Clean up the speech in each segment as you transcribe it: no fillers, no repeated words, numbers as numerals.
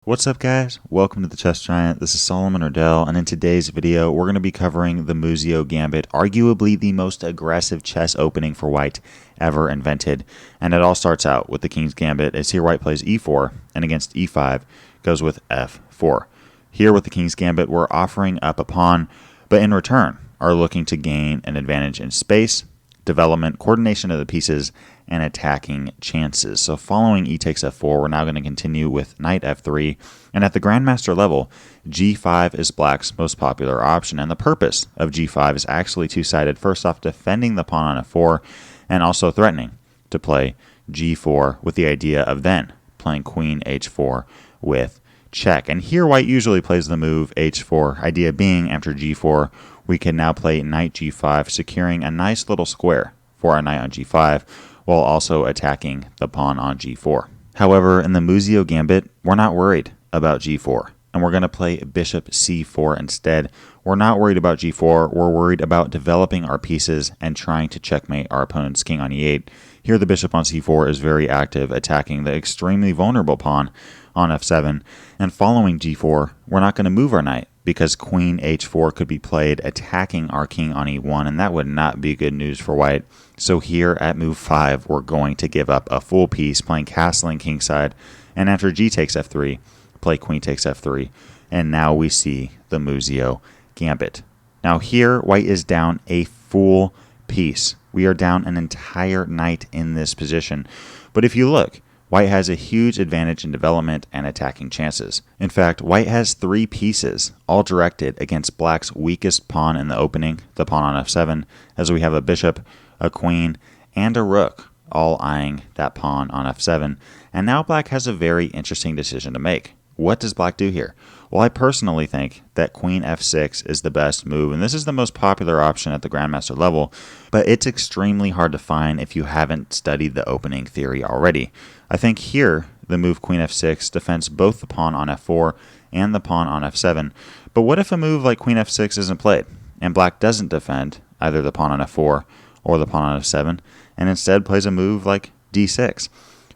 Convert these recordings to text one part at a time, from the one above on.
What's up, guys? Welcome to the Chess Giant. This is Solomon Erdell, and in today's video we're going to be covering the Muzio Gambit, arguably the most aggressive chess opening for white ever invented. And it all starts out with the King's Gambit, as here white plays e4, and against e5 goes with f4. Here with the King's Gambit we're offering up a pawn, but in return are looking to gain an advantage in space, development, coordination of the pieces, and attacking chances. So following e takes f4, we're now going to continue with knight f3, and at the grandmaster level, g5 is black's most popular option, and the purpose of g5 is actually two-sided. First off, defending the pawn on f4, and also threatening to play g4 with the idea of then playing queen h4 with check. And here white usually plays the move h4, idea being after g4, we can now play knight g5, securing a nice little square for our knight on g5, while also attacking the pawn on g4. However, in the Muzio Gambit, we're not worried about g4, and we're going to play bishop c4 instead. We're not worried about g4, we're worried about developing our pieces and trying to checkmate our opponent's king on e8. Here the bishop on c4 is very active, attacking the extremely vulnerable pawn on f7, and following g4, we're not going to move our knight, because queen h4 could be played attacking our king on e1, and that would not be good news for white. So here at move 5, we're going to give up a full piece, playing castling kingside, and after g takes f3, play queen takes f3, and now we see the Muzio Gambit. Now here, white is down a full piece. We are down an entire knight in this position. But if you look, white has a huge advantage in development and attacking chances. In fact, white has 3 pieces, all directed against black's weakest pawn in the opening, the pawn on f7, as we have a bishop, a queen, and a rook, all eyeing that pawn on f7. And now black has a very interesting decision to make. What does black do here? Well, I personally think that queen f6 is the best move, and this is the most popular option at the grandmaster level, but it's extremely hard to find if you haven't studied the opening theory already. I think here, the move queen f6 defends both the pawn on f4 and the pawn on f7, but what if a move like queen f6 isn't played, and black doesn't defend either the pawn on f4 or the pawn on f7, and instead plays a move like d6?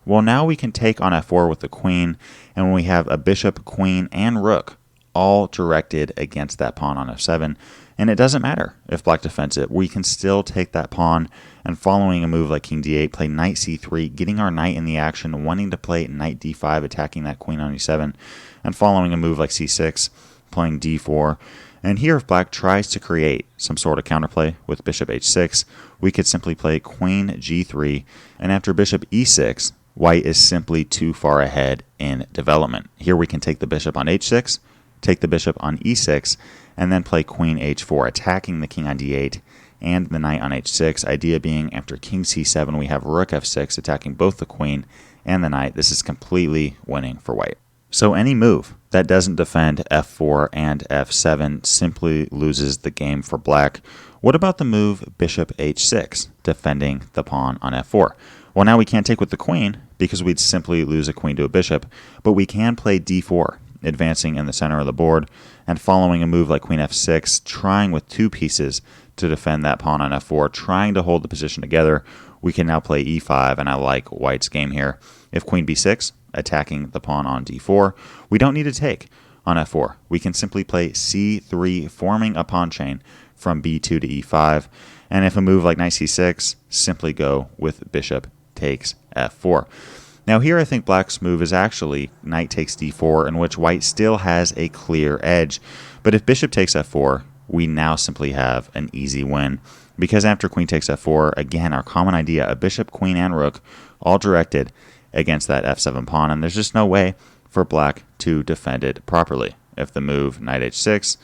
Well, now we can take on f4 with the queen, and when we have a bishop, queen, and rook all directed against that pawn on f7, and it doesn't matter if black defends it, we can still take that pawn, and following a move like king d8, play knight c3, getting our knight in the action, wanting to play knight d5, attacking that queen on e7, and following a move like c6, playing d4. And here if black tries to create some sort of counterplay with bishop h6, we could simply play queen g3, and after bishop e6, white is simply too far ahead in development. Here we can take the bishop on h6, take the bishop on e6, and then play queen h4, attacking the king on d8 and the knight on h6. Idea being after king c7, we have rook f6, attacking both the queen and the knight. This is completely winning for white. So any move that doesn't defend f4 and f7 simply loses the game for black. What about the move bishop h6, defending the pawn on f4? Well, now we can't take with the queen because we'd simply lose a queen to a bishop, but we can play d4, advancing in the center of the board, and following a move like queen f6, trying with 2 pieces to defend that pawn on f4, trying to hold the position together, we can now play e5, and I like white's game here. If queen b6, attacking the pawn on d4, we don't need to take on f4. We can simply play c3, forming a pawn chain from b2 to e5, and if a move like knight c6, simply go with bishop takes f4. Now here I think black's move is actually knight takes d4, in which white still has a clear edge. But if bishop takes f4, we now simply have an easy win. Because after queen takes f4, again, our common idea, a bishop, queen, and rook, all directed against that f7 pawn, and there's just no way for black to defend it properly. If the move knight h6,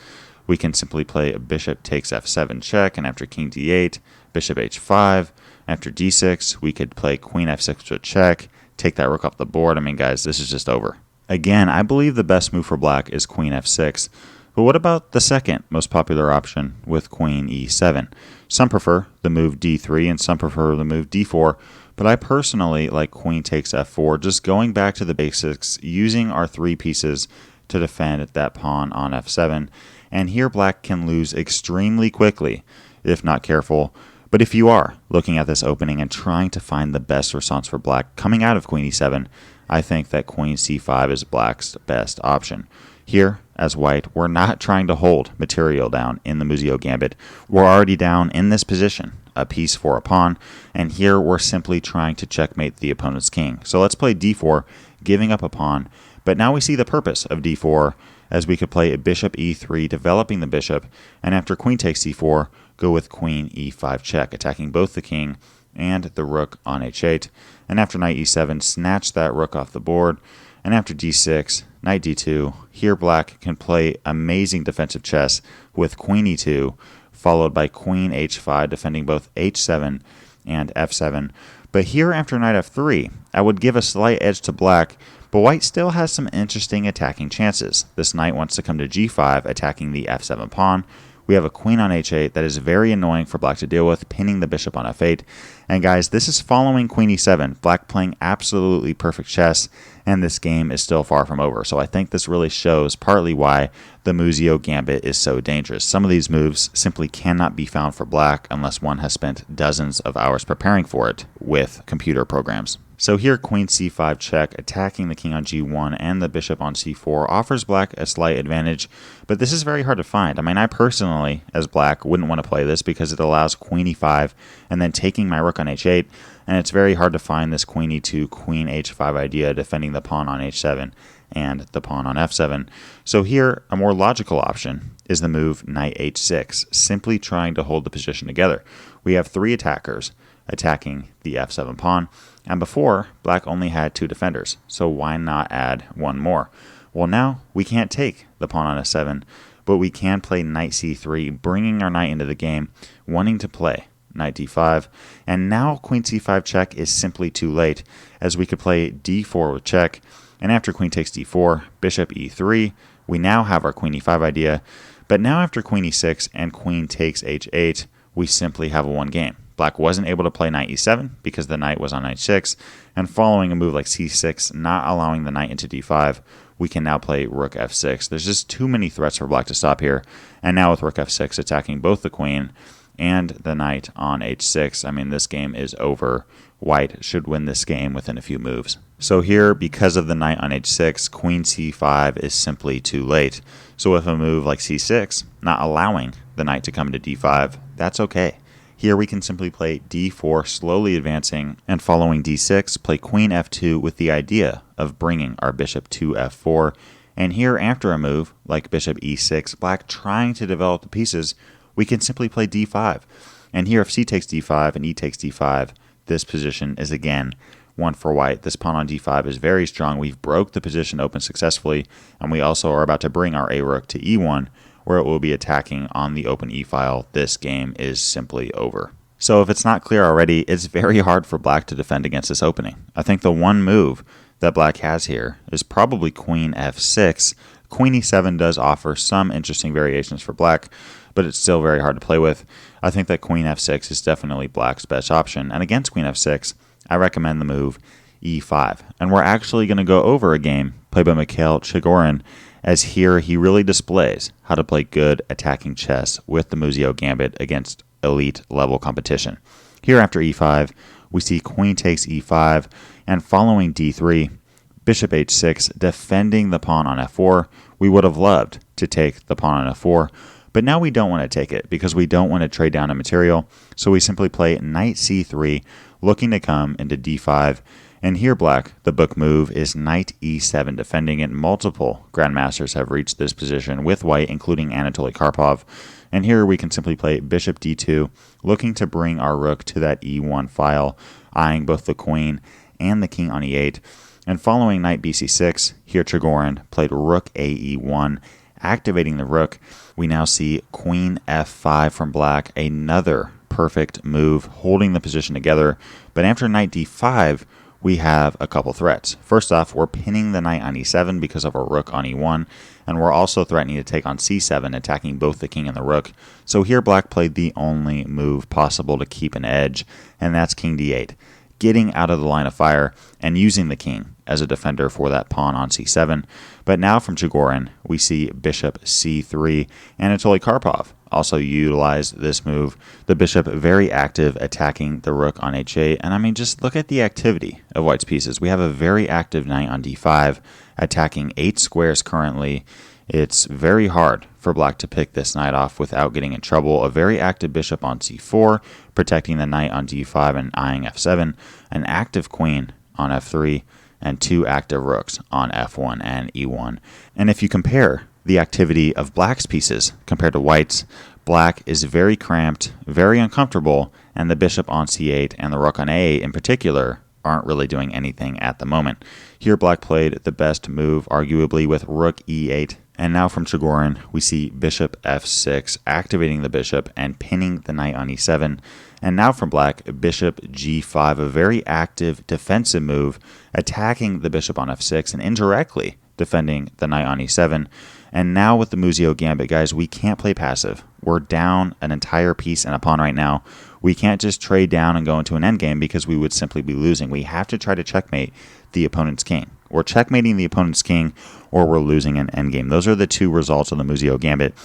we can simply play a bishop takes f7 check, and after king d8, bishop h5. After d6, we could play queen f6 with check, take that rook off the board. I mean, guys, this is just over. Again, I believe the best move for black is queen f6. But what about the second most popular option with queen e7? Some prefer the move d3 and some prefer the move d4, but I personally like queen takes f4, just going back to the basics, using our 3 pieces to defend that pawn on f7. And here black can lose extremely quickly if not careful. But if you are looking at this opening and trying to find the best response for black coming out of queen e7, I think that queen c5 is black's best option. Here, as white, we're not trying to hold material down in the Muzio Gambit. We're already down in this position, a piece for a pawn, and here we're simply trying to checkmate the opponent's king. So let's play d4, giving up a pawn, but now we see the purpose of d4, as we could play bishop e3, developing the bishop, and after queen takes c4, go with queen e5 check, attacking both the king and the rook on h8, and after knight e7, snatch that rook off the board, and after d6, knight d2, here black can play amazing defensive chess with queen e2, followed by queen h5, defending both h7 and f7. But here after knight f3, I would give a slight edge to black, but white still has some interesting attacking chances. This knight wants to come to g5, attacking the f7 pawn. We have a queen on h8 that is very annoying for black to deal with, pinning the bishop on f8. And guys, this is following queen e7, black playing absolutely perfect chess, and this game is still far from over. So I think this really shows partly why the Muzio Gambit is so dangerous. Some of these moves simply cannot be found for black unless one has spent dozens of hours preparing for it with computer programs. So here queen c5 check, attacking the king on g1 and the bishop on c4 offers black a slight advantage, but this is very hard to find. I mean, I personally, as black, wouldn't want to play this because it allows queen e5 and then taking my rook on h8, and it's very hard to find this queen e2, queen h5 idea defending the pawn on h7 and the pawn on f7. So here, a more logical option is the move knight h6, simply trying to hold the position together. We have three attackers attacking the f7 pawn, and before, black only had two defenders, so why not add one more? Well, now we can't take the pawn on f7, but we can play knight c3, bringing our knight into the game, wanting to play knight d5, and now queen c5 check is simply too late, as we could play d4 with check, and after queen takes d4, bishop e3, we now have our queen e5 idea, but now after queen e6 and queen takes h8, we simply have a one game. Black wasn't able to play knight e7 because the knight was on h6, and following a move like c6, not allowing the knight into d5, we can now play rook f6. There's just too many threats for black to stop here, and now with rook f6 attacking both the queen and the knight on h6, I mean, this game is over. White should win this game within a few moves. So here, because of the knight on h6, queen c5 is simply too late. So with a move like c6, not allowing the knight to come into d5, that's okay. Here we can simply play d4, slowly advancing, and following d6, play queen f2 with the idea of bringing our bishop to f4. And here, after a move like bishop e6, black trying to develop the pieces, we can simply play d5. And here, if c takes d5 and e takes d5, this position is again one for white. This pawn on d5 is very strong. We've broke the position open successfully, and we also are about to bring our a rook to e1, where it will be attacking on the open e-file. This game is simply over. So if it's not clear already, it's very hard for black to defend against this opening. I think the one move that black has here is probably queen f6. Queen e7 does offer some interesting variations for black, but it's still very hard to play with. I think that queen f6 is definitely black's best option, and against queen f6, I recommend the move e5. And we're actually going to go over a game played by Mikhail Chigorin, as here he really displays how to play good attacking chess with the Muzio Gambit against elite level competition. Here after e5, we see queen takes e5, and following d3, bishop h6, defending the pawn on f4. We would have loved to take the pawn on f4, but now we don't want to take it because we don't want to trade down a material, so we simply play knight c3, looking to come into d5. And here black, the book move is knight e7, defending it. Multiple grandmasters have reached this position with white, including Anatoly Karpov. And here we can simply play bishop d2, looking to bring our rook to that e1 file, eyeing both the queen and the king on e8. And following knight bc6, here Chigorin played rook ae1, activating the rook. We now see queen f5 from black, another perfect move, holding the position together. But after knight d5, we have a couple threats. First off, we're pinning the knight on e7 because of a rook on e1, and we're also threatening to take on c7, attacking both the king and the rook. So here black played the only move possible to keep an edge, and that's king d8. getting out of the line of fire and using the king as a defender for that pawn on c7. But now from Chigorin, we see bishop c3. Anatoly Karpov also utilized this move. The bishop very active, attacking the rook on h8. And I mean, just look at the activity of white's pieces. We have a very active knight on d5, attacking 8 squares currently. It's very hard for black to pick this knight off without getting in trouble. A very active bishop on c4, protecting the knight on d5 and eyeing f7. An active queen on f3, and 2 active rooks on f1 and e1. And if you compare the activity of black's pieces compared to white's, black is very cramped, very uncomfortable, and the bishop on c8 and the rook on a8 in particular aren't really doing anything at the moment. Here black played the best move, arguably, with rook e8. And now from Chigorin, we see bishop f6, activating the bishop and pinning the knight on e7. And now from black, bishop g5, a very active defensive move, attacking the bishop on f6 and indirectly defending the knight on e7. And now with the Muzio Gambit, guys, we can't play passive. We're down an entire piece and a pawn right now. We can't just trade down and go into an endgame because we would simply be losing. We have to try to checkmate the opponent's king. We're checkmating the opponent's king, or we're losing an endgame. Those are the two results of the Muzio Gambit.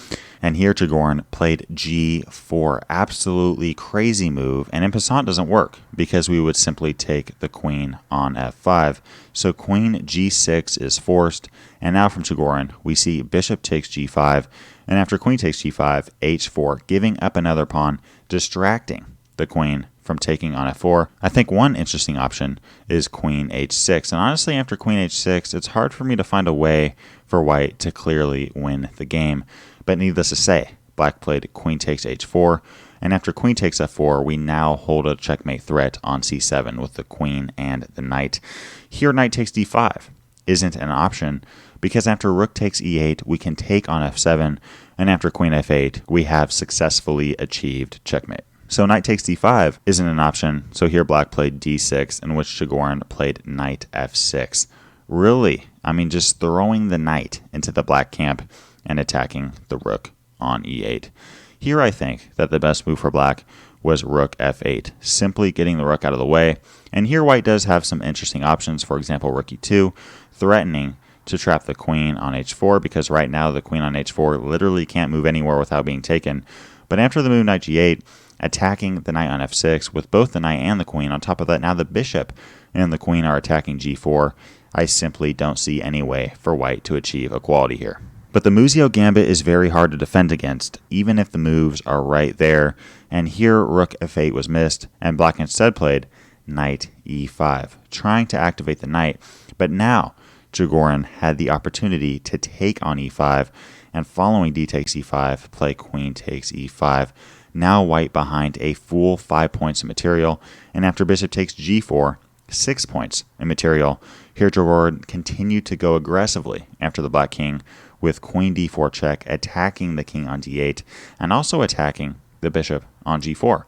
And here Chigorin played g4. Absolutely crazy move. And en passant doesn't work because we would simply take the queen on f5. So queen g6 is forced. And now from Chigorin, we see bishop takes g5. And after queen takes g5, h4, giving up another pawn, distracting the queen from taking on f4. I think one interesting option is queen h6. And honestly, after queen h6, it's hard for me to find a way for white to clearly win the game. But needless to say, black played queen takes h4. And after queen takes f4, we now hold a checkmate threat on c7 with the queen and the knight. Here, knight takes d5 isn't an option because after rook takes e8, we can take on f7. And after queen f8, we have successfully achieved checkmate. So knight takes d5 isn't an option, so here black played d6, in which Chigorin played knight f6. Really, I mean, just throwing the knight into the black camp and attacking the rook on e8. Here I think that the best move for black was rook f8, simply getting the rook out of the way. And here white does have some interesting options, for example, rook e2, threatening to trap the queen on h4, because right now the queen on h4 literally can't move anywhere without being taken. But after the move knight g8, attacking the knight on f6 with both the knight and the queen. On top of that, now the bishop and the queen are attacking g4. I simply don't see any way for white to achieve equality here. But the Muzio Gambit is very hard to defend against, even if the moves are right there. And here rook f8 was missed, and black instead played knight e5, trying to activate the knight. But now Chigorin had the opportunity to take on e5, and following d takes e5, play queen takes e5. Now white behind a full 5 points in material, and after bishop takes g4, 6 points in material. Here Chigorin continued to go aggressively after the black king with queen d4 check, attacking the king on d8, and also attacking the bishop on g4.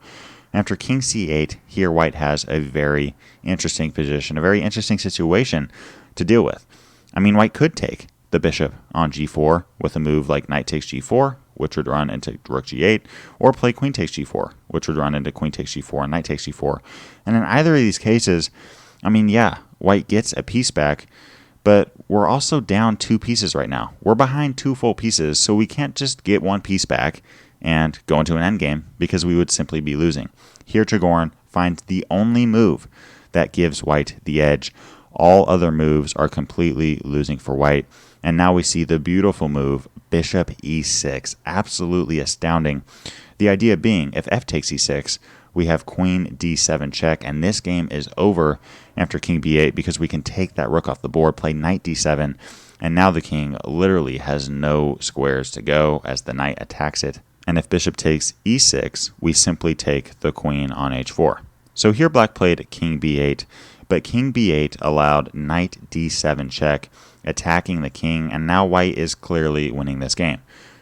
After king c8, here white has a very interesting position, a very interesting situation to deal with. I mean, white could take the bishop on g4 with a move like knight takes g4, which would run into rook g8, or play queen takes g4, which would run into queen takes g4 and knight takes g4. And in either of these cases, I mean, yeah, white gets a piece back, but we're also down 2 pieces right now. We're behind 2 full pieces, so we can't just get 1 piece back and go into an endgame because we would simply be losing. Here Chigorin finds the only move that gives white the edge. All other moves are completely losing for white. And now we see the beautiful move, bishop e6. Absolutely astounding. The idea being, if f takes e6, we have queen d7 check, and this game is over after king b8 because we can take that rook off the board, play knight d7, and now the king literally has no squares to go as the knight attacks it. And if bishop takes e6, we simply take the queen on h4. So here black played king b8, but king b8 allowed knight d7 check, attacking the king, and now white is clearly winning this game.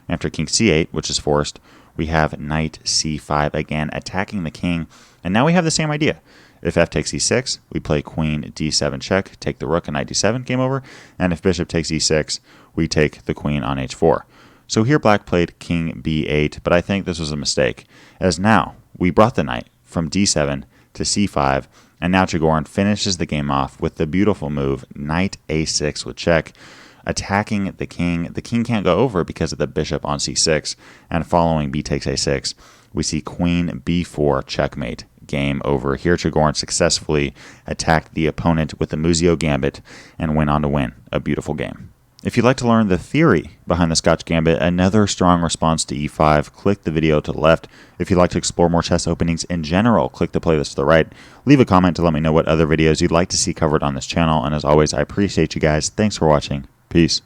After king c8, which is forced, we have knight c5 again, attacking the king, and now we have the same idea. If f takes e6, we play queen d7 check, take the rook and knight d7, game over, and if bishop takes e6, we take the queen on h4. So here black played king b8, but I think this was a mistake, as now we brought the knight from d7 to c5, And now Chigorin finishes the game off with the beautiful move, knight a6 with check, attacking the king. The king can't go over because of the bishop on c6, and following b takes a6, we see queen b4 checkmate. Game over. Here Chigorin successfully attacked the opponent with the Muzio Gambit and went on to win a beautiful game. If you'd like to learn the theory behind the Scotch Gambit, another strong response to e5, click the video to the left. If you'd like to explore more chess openings in general, click the playlist to the right. Leave a comment to let me know what other videos you'd like to see covered on this channel. And as always, I appreciate you guys. Thanks for watching. Peace.